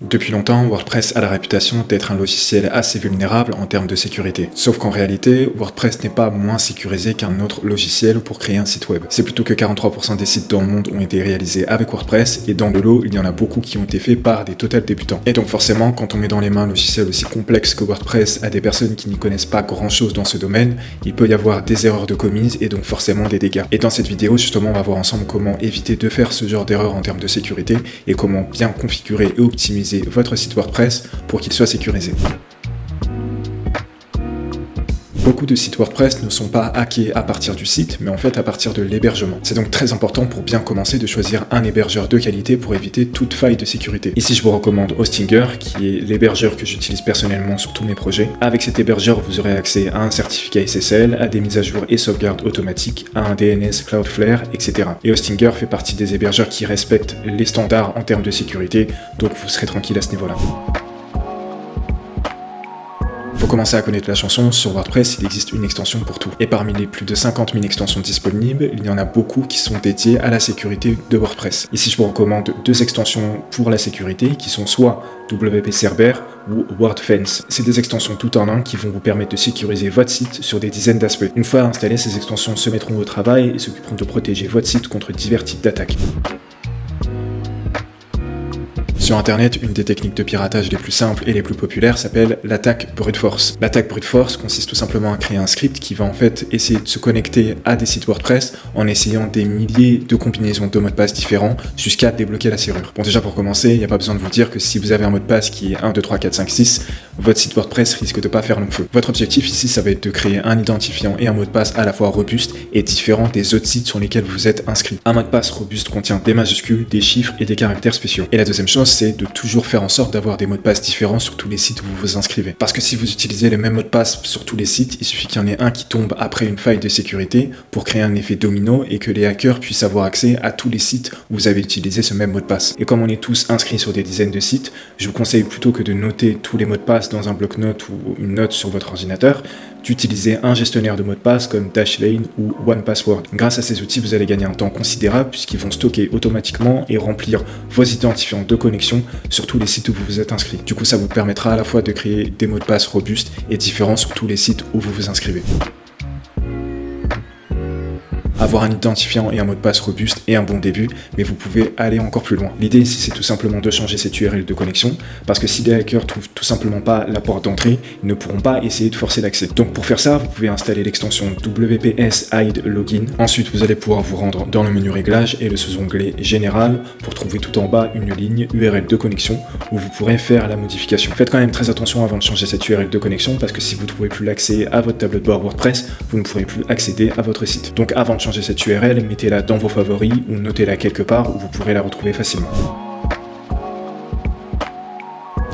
Depuis longtemps, WordPress a la réputation d'être un logiciel assez vulnérable en termes de sécurité. Sauf qu'en réalité, WordPress n'est pas moins sécurisé qu'un autre logiciel pour créer un site web. C'est plutôt que 43% des sites dans le monde ont été réalisés avec WordPress, et dans le lot, il y en a beaucoup qui ont été faits par des total débutants. Et donc forcément, quand on met dans les mains un logiciel aussi complexe que WordPress à des personnes qui n'y connaissent pas grand chose dans ce domaine, il peut y avoir des erreurs de commises et donc forcément des dégâts. Et dans cette vidéo, justement, on va voir ensemble comment éviter de faire ce genre d'erreur en termes de sécurité et comment bien configurer et optimiser votre site WordPress pour qu'il soit sécurisé. Beaucoup de sites WordPress ne sont pas hackés à partir du site, mais en fait à partir de l'hébergement. C'est donc très important pour bien commencer de choisir un hébergeur de qualité pour éviter toute faille de sécurité. Ici je vous recommande Hostinger, qui est l'hébergeur que j'utilise personnellement sur tous mes projets. Avec cet hébergeur, vous aurez accès à un certificat SSL, à des mises à jour et sauvegardes automatiques, à un DNS Cloudflare, etc. Et Hostinger fait partie des hébergeurs qui respectent les standards en termes de sécurité, donc vous serez tranquille à ce niveau-là. Faut commencer à connaître la chanson, sur WordPress il existe une extension pour tout. Et parmi les plus de 50 000 extensions disponibles, il y en a beaucoup qui sont dédiées à la sécurité de WordPress. Ici je vous recommande deux extensions pour la sécurité qui sont soit WP Server ou WordFence. C'est des extensions tout en un qui vont vous permettre de sécuriser votre site sur des dizaines d'aspects. Une fois installées, ces extensions se mettront au travail et s'occuperont de protéger votre site contre divers types d'attaques. Sur internet, une des techniques de piratage les plus simples et les plus populaires s'appelle l'attaque brute force. L'attaque brute force consiste tout simplement à créer un script qui va en fait essayer de se connecter à des sites WordPress en essayant des milliers de combinaisons de mots de passe différents jusqu'à débloquer la serrure. Bon, déjà pour commencer, il n'y a pas besoin de vous dire que si vous avez un mot de passe qui est 1, 2, 3, 4, 5, 6, votre site WordPress risque de pas faire long feu. Votre objectif ici, ça va être de créer un identifiant et un mot de passe à la fois robuste et différent des autres sites sur lesquels vous êtes inscrit. Un mot de passe robuste contient des majuscules, des chiffres et des caractères spéciaux. Et la deuxième chose, c'est de toujours faire en sorte d'avoir des mots de passe différents sur tous les sites où vous vous inscrivez. Parce que si vous utilisez les mêmes mots de passe sur tous les sites, il suffit qu'il y en ait un qui tombe après une faille de sécurité pour créer un effet domino et que les hackers puissent avoir accès à tous les sites où vous avez utilisé ce même mot de passe. Et comme on est tous inscrits sur des dizaines de sites, je vous conseille plutôt que de noter tous les mots de passe dans un bloc-notes ou une note sur votre ordinateur, d'utiliser un gestionnaire de mots de passe comme Dashlane ou OnePassword. Grâce à ces outils, vous allez gagner un temps considérable puisqu'ils vont stocker automatiquement et remplir vos identifiants de connexion sur tous les sites où vous vous êtes inscrit. Du coup, ça vous permettra à la fois de créer des mots de passe robustes et différents sur tous les sites où vous vous inscrivez. Avoir un identifiant et un mot de passe robuste est un bon début, mais vous pouvez aller encore plus loin. L'idée ici, c'est tout simplement de changer cette URL de connexion, parce que si les hackers trouvent tout simplement pas la porte d'entrée, ils ne pourront pas essayer de forcer l'accès. Donc pour faire ça, vous pouvez installer l'extension WPS Hide Login. Ensuite, vous allez pouvoir vous rendre dans le menu Réglages et le sous-onglet Général pour trouver tout en bas une ligne URL de connexion où vous pourrez faire la modification. Faites quand même très attention avant de changer cette URL de connexion, parce que si vous ne trouvez plus l'accès à votre tableau de bord WordPress, vous ne pourrez plus accéder à votre site. Donc avant de changer cette URL, mettez-la dans vos favoris ou notez-la quelque part où vous pourrez la retrouver facilement.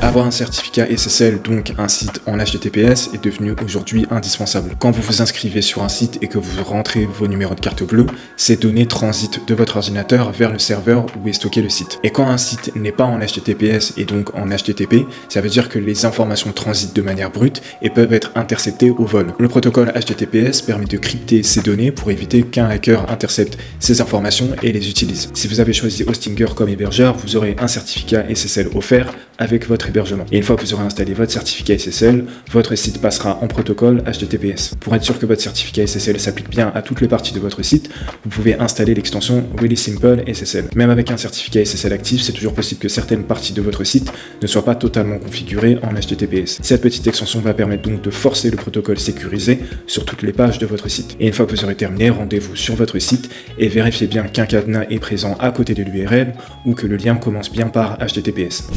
Avoir un certificat SSL, donc un site en HTTPS, est devenu aujourd'hui indispensable. Quand vous vous inscrivez sur un site et que vous rentrez vos numéros de carte bleue, ces données transitent de votre ordinateur vers le serveur où est stocké le site. Et quand un site n'est pas en HTTPS et donc en HTTP, ça veut dire que les informations transitent de manière brute et peuvent être interceptées au vol. Le protocole HTTPS permet de crypter ces données pour éviter qu'un hacker intercepte ces informations et les utilise. Si vous avez choisi Hostinger comme hébergeur, vous aurez un certificat SSL offert avec votre hébergement. Et une fois que vous aurez installé votre certificat SSL, votre site passera en protocole HTTPS. Pour être sûr que votre certificat SSL s'applique bien à toutes les parties de votre site, vous pouvez installer l'extension Really Simple SSL. Même avec un certificat SSL actif, c'est toujours possible que certaines parties de votre site ne soient pas totalement configurées en HTTPS. Cette petite extension va permettre donc de forcer le protocole sécurisé sur toutes les pages de votre site. Et une fois que vous aurez terminé, rendez-vous sur votre site et vérifiez bien qu'un cadenas est présent à côté de l'URL ou que le lien commence bien par HTTPS.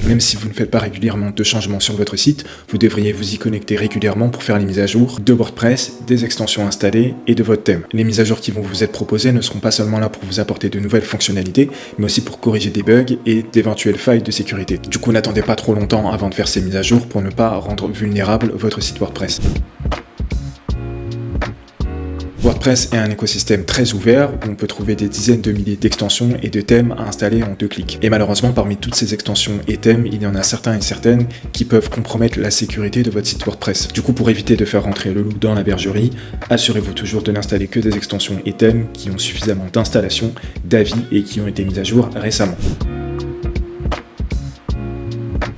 Même si vous ne faites pas régulièrement de changements sur votre site, vous devriez vous y connecter régulièrement pour faire les mises à jour de WordPress, des extensions installées et de votre thème. Les mises à jour qui vont vous être proposées ne seront pas seulement là pour vous apporter de nouvelles fonctionnalités, mais aussi pour corriger des bugs et d'éventuelles failles de sécurité. Du coup, n'attendez pas trop longtemps avant de faire ces mises à jour pour ne pas rendre vulnérable votre site WordPress. WordPress est un écosystème très ouvert où on peut trouver des dizaines de milliers d'extensions et de thèmes à installer en 2 clics. Et malheureusement, parmi toutes ces extensions et thèmes, il y en a certains et certaines qui peuvent compromettre la sécurité de votre site WordPress. Du coup, pour éviter de faire rentrer le loup dans la bergerie, assurez-vous toujours de n'installer que des extensions et thèmes qui ont suffisamment d'installation, d'avis et qui ont été mis à jour récemment.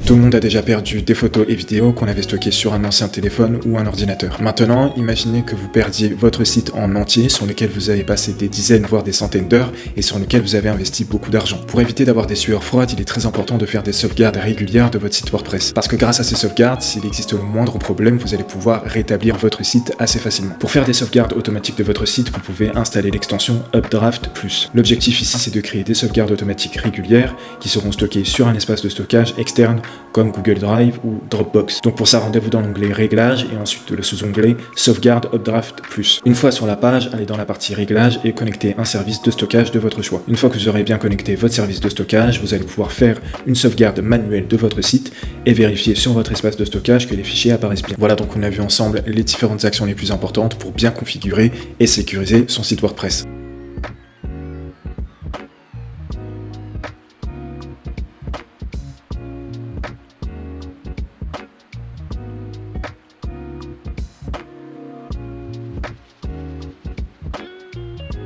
Tout le monde a déjà perdu des photos et vidéos qu'on avait stockées sur un ancien téléphone ou un ordinateur. Maintenant, imaginez que vous perdiez votre site en entier sur lequel vous avez passé des dizaines voire des centaines d'heures et sur lequel vous avez investi beaucoup d'argent. Pour éviter d'avoir des sueurs froides, il est très important de faire des sauvegardes régulières de votre site WordPress. Parce que grâce à ces sauvegardes, s'il existe le moindre problème, vous allez pouvoir rétablir votre site assez facilement. Pour faire des sauvegardes automatiques de votre site, vous pouvez installer l'extension Updraft Plus. L'objectif ici, c'est de créer des sauvegardes automatiques régulières qui seront stockées sur un espace de stockage externe comme Google Drive ou Dropbox. Donc pour ça, rendez-vous dans l'onglet Réglages et ensuite le sous-onglet Sauvegarde Updraft Plus. Une fois sur la page, allez dans la partie Réglages et connectez un service de stockage de votre choix. Une fois que vous aurez bien connecté votre service de stockage, vous allez pouvoir faire une sauvegarde manuelle de votre site et vérifier sur votre espace de stockage que les fichiers apparaissent bien. Voilà, donc on a vu ensemble les différentes actions les plus importantes pour bien configurer et sécuriser son site WordPress.